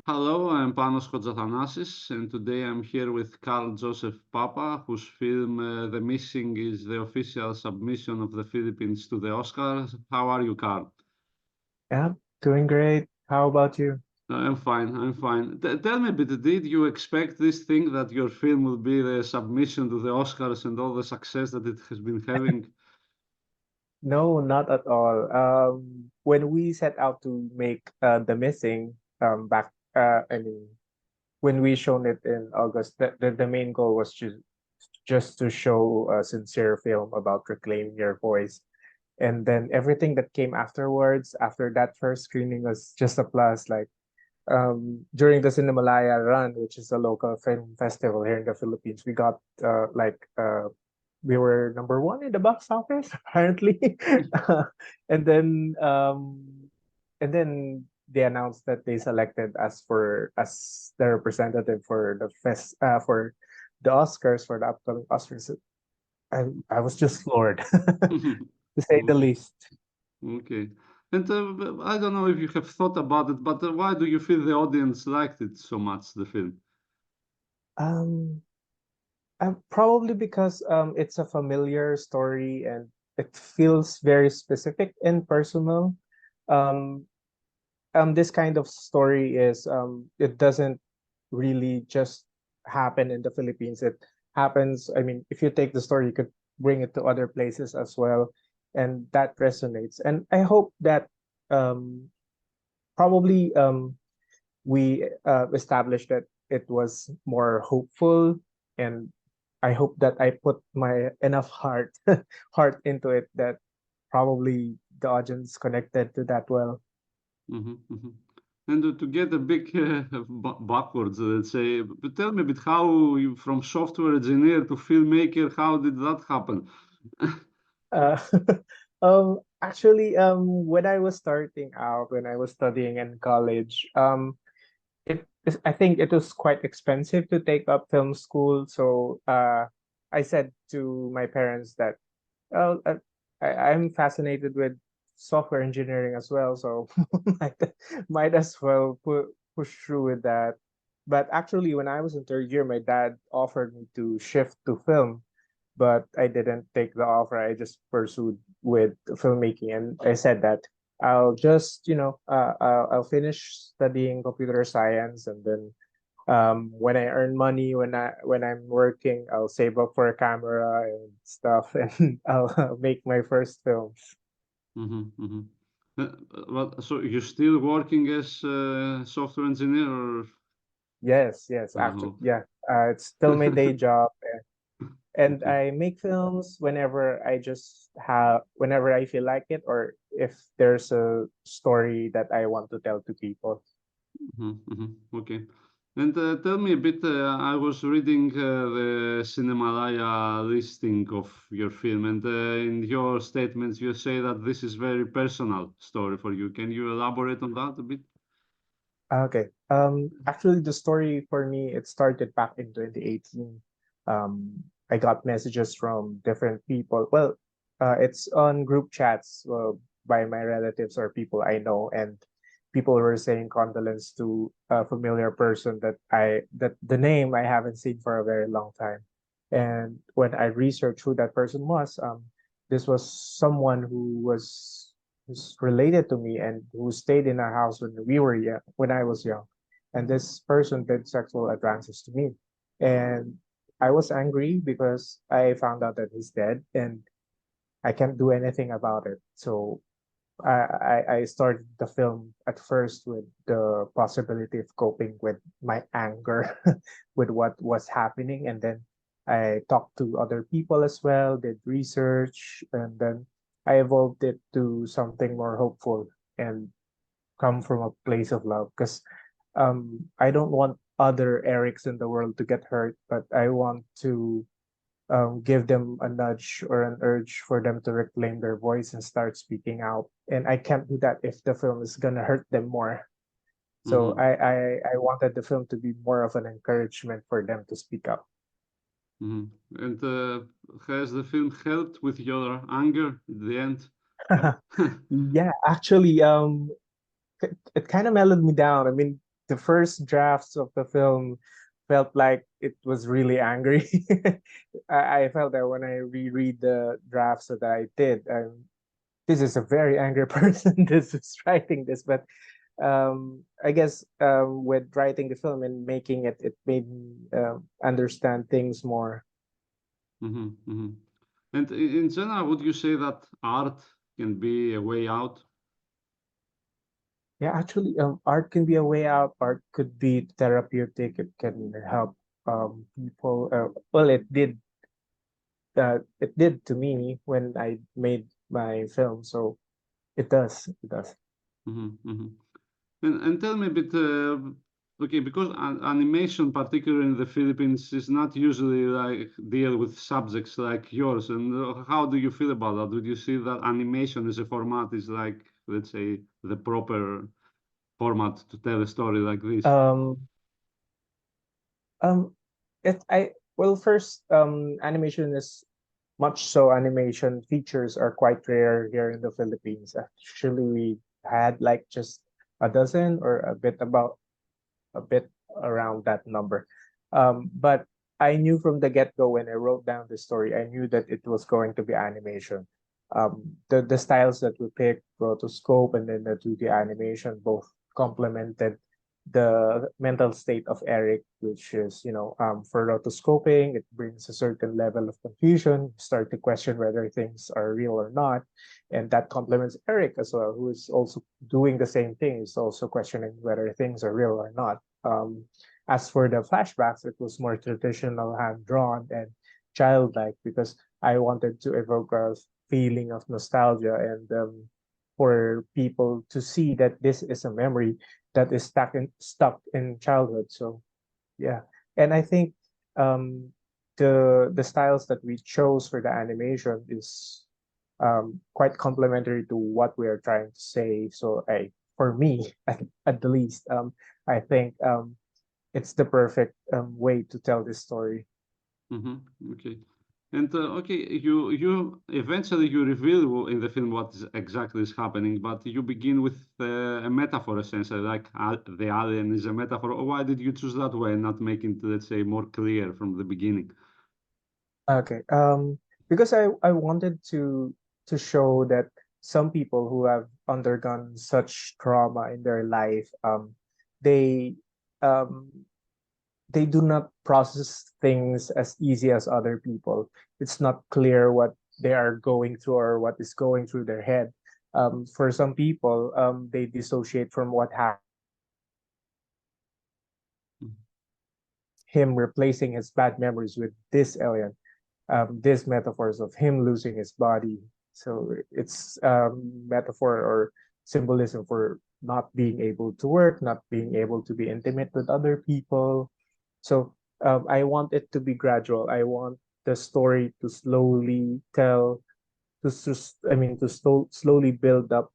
Hello, I'm Panos Kotzathanasis, and today I'm here with Carl Joseph Papa, whose film The Missing is the official submission of the Philippines to the Oscars. How are you, Carl? Yeah, doing great. How about you? I'm fine, I'm fine. Tell me a bit, did you expect this thing that your film will be the submission to the Oscars and all the success that it has been having? No, not at all. When we set out to make The Missing, back, I mean, when we shown it in August, the main goal was just to show a sincere film about reclaiming your voice. And then everything that came afterwards, after that first screening, was just a plus. Like during the Cinemalaya run, which is a local film festival here in the Philippines, we got we were number one in the box office apparently. and then um and then they announced that they selected us for as the representative for for the Oscars, for the upcoming Oscars. I was just floored to say the Okay, least. okay. And I don't know if you have thought about it, but why do you feel the audience liked it so much, the film? um Probably because it's a familiar story and it feels very specific and personal. Um, this kind of story is it doesn't really just happen in the Philippines. It happens. I mean, if you take the story, you could bring it to other places as well, and that resonates. And I hope that um, probably we established that it was more hopeful, and I hope that I put my enough heart into it that probably the audience connected to that well. Mhm, mhm. And to get a big backwards, let's say, but tell me a bit how you from software engineer to filmmaker, how did that happen? Uh, when I was starting out, when I was studying in college, I think it was quite expensive to take up film school. So I said to my parents that, oh, I'm fascinated with software engineering as well, so might, might as well push through with that. But actually, when I was in third year, my dad offered me to shift to film, but I didn't take the offer. I just pursued with filmmaking, and I said that I'll just, I'll finish studying computer science, and then when I earn money, when I'm working, I'll save up for a camera and stuff, and I'll make my first films. Mhm, mhm. Well, so you're still working as software engineer or? Yes, yes, actually, Oh. yeah. It's still my day job, and Okay. I make films whenever I feel like it, or if there's a story that I want to tell to people. Mhm, mhm. Okay. And tell me a bit, I was reading the Cinemalaya listing of your film, and in your statements, you say that this is very personal story for you. Can you elaborate on that a bit? Okay. Actually, the story for me, it started back in 2018. I got messages from different people. Well, it's on group chats by my relatives or people I know, and people were saying condolence to a familiar person that the name I haven't seen for a very long time. And when I researched who that person was, this was someone who's related to me and who stayed in our house when we were young, when I was young. And this person did sexual advances to me. And I was angry because I found out that he's dead and I can't do anything about it. So I started the film at first with the possibility of coping with my anger with what was happening. And then I talked to other people as well, did research, and then I evolved it to something more hopeful and come from a place of love. Because I don't want other Erics in the world to get hurt, but I want to give them a nudge or an urge for them to reclaim their voice and start speaking out. And I can't do that if the film is gonna hurt them more. So Mm-hmm. I wanted the film to be more of an encouragement for them to speak up. Mm-hmm. And has the film helped with your anger at the end? Yeah, actually, it kind of mellowed me down. I mean, the first drafts of the film felt like it was really angry. I felt that when I reread the drafts that I did, this is a very angry person. This is writing this, but I guess with writing the film and making it, it made me understand things more. Mm-hmm, mm-hmm. And in general, would you say that art can be a way out? Yeah, actually, art can be a way out. Art could be therapeutic. It can help people. Well, it did to me when I made my film. So it does. It does. Mm-hmm, mm-hmm. And tell me a bit, okay, because animation, particularly in the Philippines, is not usually like deal with subjects like yours. And how do you feel about that? Would you see that animation as a format is like, let's say, the proper format to tell a story like this? Um, um, it I well first animation is much so animation features are quite rare here in the Philippines. Actually, we had like just a dozen or a bit around that number. But I knew from the get-go when I wrote down the story, I knew that it was going to be animation. The styles that we picked, rotoscope and then the 2D animation, both complemented the mental state of Eric, which is, for rotoscoping, it brings a certain level of confusion. You start to question whether things are real or not. And that complements Eric as well, who is also doing the same thing, is also questioning whether things are real or not. As for the flashbacks, it was more traditional, hand drawn, and childlike because I wanted to evoke a feeling of nostalgia and for people to see that this is a memory that is stuck in childhood. So yeah, and I think um, the styles that we chose for the animation is quite complementary to what we are trying to say. So for me, at the least, I think it's the perfect way to tell this story. Mm-hmm. Okay. And okay, you eventually you reveal in the film what is exactly is happening, but you begin with a metaphor essentially, like the alien is a metaphor. Why did you choose that way and not make it, let's say, more clear from the beginning? Okay. Because I wanted to show that some people who have undergone such trauma in their life, they um they do not process things as easy as other people. It's not clear what they are going through or what is going through their head. For some people, they dissociate from what happened. Him replacing his bad memories with this alien, these metaphors of him losing his body. So it's metaphor or symbolism for not being able to work, not being able to be intimate with other people. So I want it to be gradual. I want the story to slowly tell, I mean, to slowly build up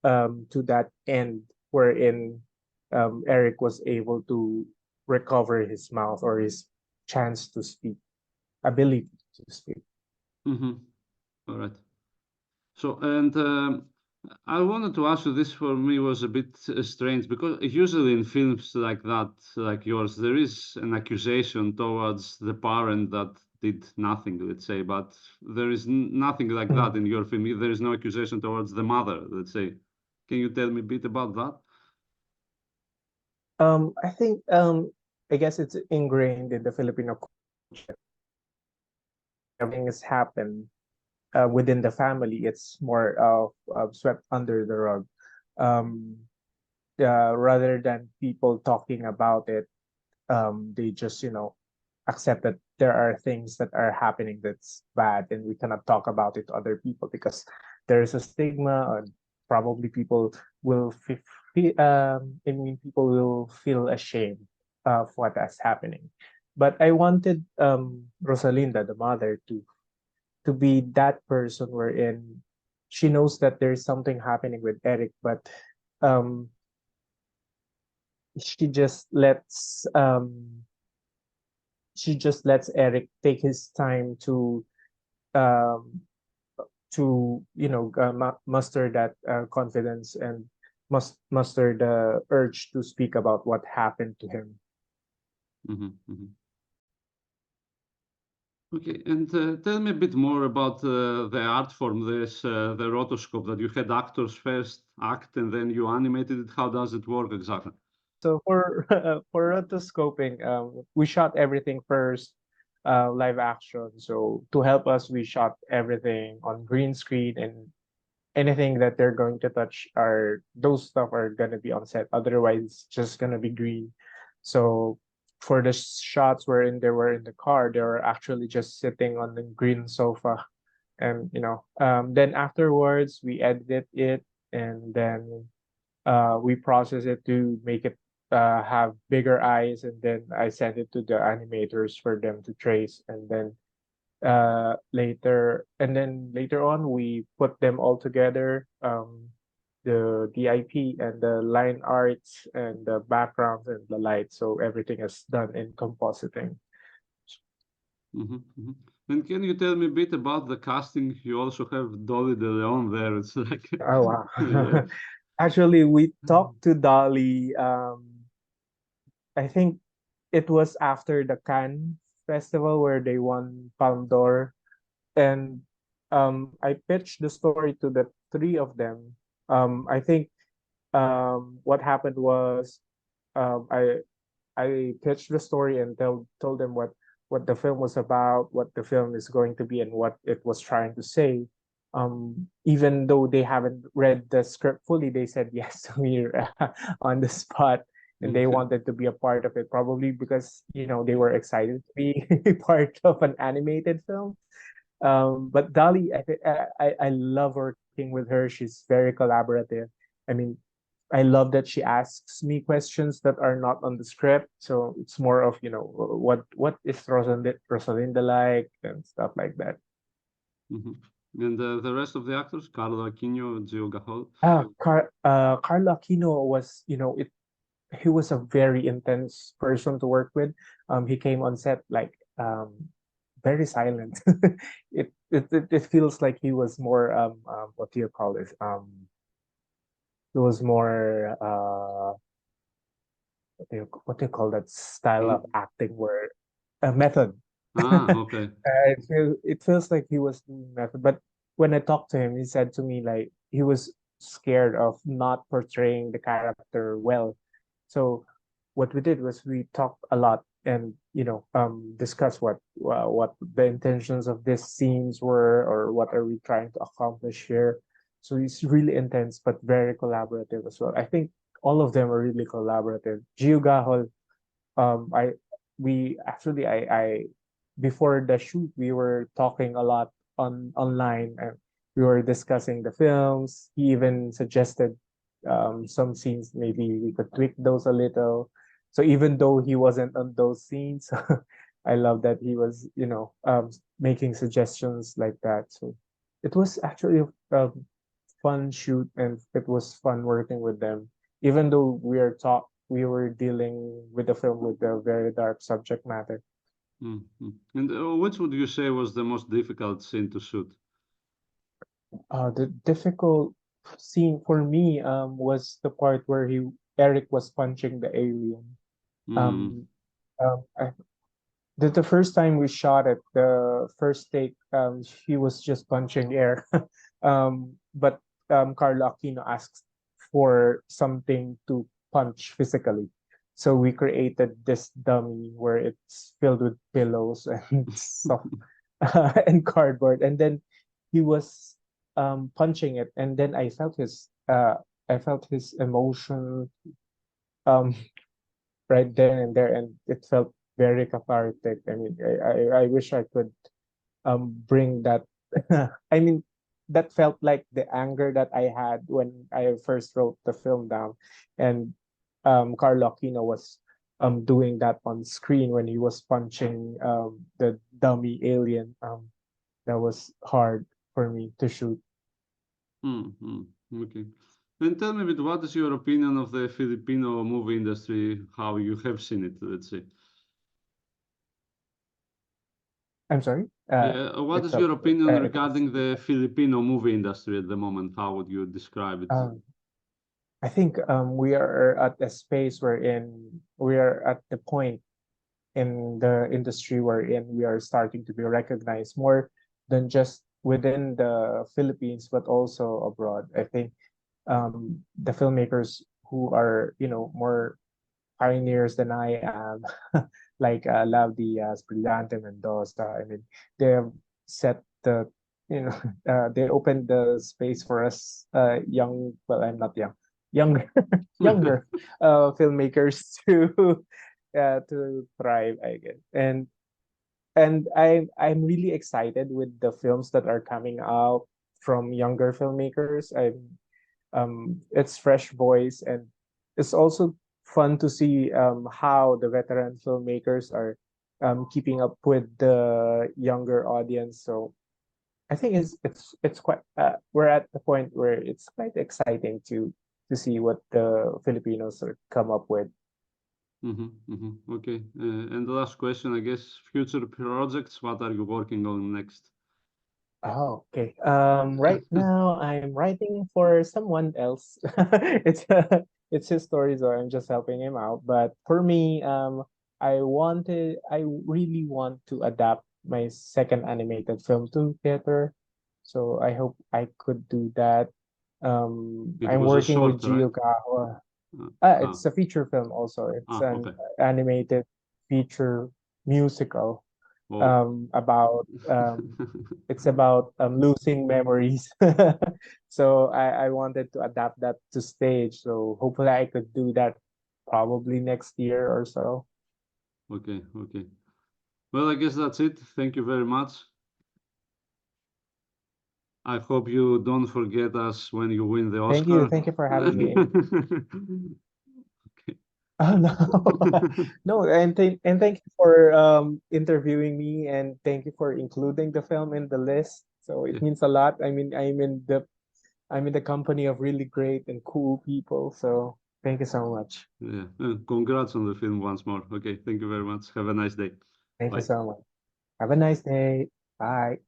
to that end wherein Eric was able to recover his mouth or his chance to speak, ability to speak. Mm-hmm. All right. So, and I wanted to ask you, this for me was a bit strange because usually in films like that, like yours, there is an accusation towards the parent that did nothing, let's say, but there is nothing like that Mm. in your film. There is no accusation towards the mother, let's say. Can you tell me a bit about that? I think I guess it's ingrained in the Filipino culture. Everything has happened within the family. It's more of swept under the rug. Um, Rather than people talking about it, they just accept that there are things that are happening that's bad, and we cannot talk about it to other people because there is a stigma, and probably people will I mean, people will feel ashamed of what is happening. But I wanted Rosalinda, the mother, to be that person wherein she knows that there's something happening with Eric, but um, she just lets um, she just lets Eric take his time um, to muster that confidence and muster the urge to speak about what happened to him. Okay, and tell me a bit more about the art form, the rotoscope, that you had actors first act and then you animated it. How does it work exactly? So for for rotoscoping, we shot everything first, live action. So to help us, we shot everything on green screen, and anything that they're going to touch are those stuff are gonna be on set. Otherwise, it's just gonna be green. So for the shots wherein they were in the car, they were actually just sitting on the green sofa, and then afterwards we edited it, and then we process it to make it have bigger eyes, and then I send it to the animators for them to trace, and then later on we put them all together, the DIP and the line arts and the backgrounds and the lights, so everything is done in compositing. And can you tell me a bit about the casting? You also have Dolly de Leon there. It's like, Oh wow. yeah. Actually, we talked to Dolly, I think it was after the Cannes festival where they won Palme d'Or, and I pitched the story to the three of them. I think what happened was, um, I I pitched the story and told them what the film was about, what the film is going to be, and what it was trying to say. Even though they haven't read the script fully, they said yes to me on the spot, and they Okay. wanted to be a part of it. Probably because they were excited to be part of an animated film. But Dolly, I love working with her. She's very collaborative. I mean, I love that she asks me questions that are not on the script. So it's more of, what is Rosalinda like and stuff like that. And the rest of the actors, Carlo Aquino, Gio Gahol. Carlo Aquino was, he was a very intense person to work with. He came on set like very silent. It feels like he was more what do you call this? He was more what do you call that style of acting where method. Okay. It feels like he was doing method, but when I talked to him, he said to me like he was scared of not portraying the character well. So what we did was we talked a lot and discuss what the intentions of these scenes were, or what are we trying to accomplish here. So it's really intense but very collaborative as well. I think all of them are really collaborative. Gio Gahol, I we actually I before the shoot we were talking a lot online, and we were discussing the films. He even suggested some scenes maybe we could tweak those a little. So even though he wasn't on those scenes, I love that he was making suggestions like that. So it was actually a fun shoot, and it was fun working with them. Even though we were dealing with the film with a very dark subject matter. And which would you say was the most difficult scene to shoot? The difficult scene for me was the part where he Eric was punching the alien. Mm. Um, I, the first time we shot it, the first take, he was just punching air. But Carlo Aquino asked for something to punch physically. So we created this dummy where it's filled with pillows and stuff and cardboard. And then he was punching it, and then I felt his emotion um right then and there, and it felt very cathartic. I mean, I wish I could bring that. I mean, that felt like the anger that I had when I first wrote the film down, and Carlo Aquino was doing that on screen when he was punching the dummy alien. That was hard for me to shoot. Okay. And tell me a bit, what is your opinion of the Filipino movie industry, how you have seen it, let's say? I'm sorry. Yeah, what It's is a your opinion it was regarding the Filipino movie industry at the moment? How would you describe it? um I think we are at a space wherein we are at the point in the industry wherein we are starting to be recognized more than just within the Philippines, but also abroad. I think the filmmakers who are, more pioneers than I am, like Lav Diaz, Brillante Mendoza. I mean, they have set you know, they opened the space for us, young. Well, I'm not young, younger, younger, filmmakers to thrive, I guess. And I'm really excited with the films that are coming out from younger filmmakers. It's fresh voice, and it's also fun to see how the veteran filmmakers are keeping up with the younger audience. So I think it's quite we're at the point where it's quite exciting to see what the Filipinos sort of come up with. Okay. And the last question, I guess, future projects. What are you working on next? Oh, okay. Right now I'm writing for someone else. It's it's his story, so I'm just helping him out. But for me, I really want to adapt my second animated film to theater. So I hope I could do that. It I'm was a working with short, right? Gio Kahwa. Uh, ah, It's a feature film also. It's an okay. animated feature musical Oh. about it's about losing memories. So I wanted to adapt that to stage. So hopefully I could do that probably next year or so. Okay, okay. Well, I guess that's it. Thank you very much. I hope you don't forget us when you win the Thank you. Oscar. Thank you for having me. Oh no. No, and thank you for interviewing me, and thank you for including the film in the list. So it Yeah, means a lot. I mean, I'm in the company of really great and cool people. So thank you so much. yeah. Congrats on the film once more. Okay, thank you very much. Have a nice day. Thank you Bye. so much. Have a nice day. Bye.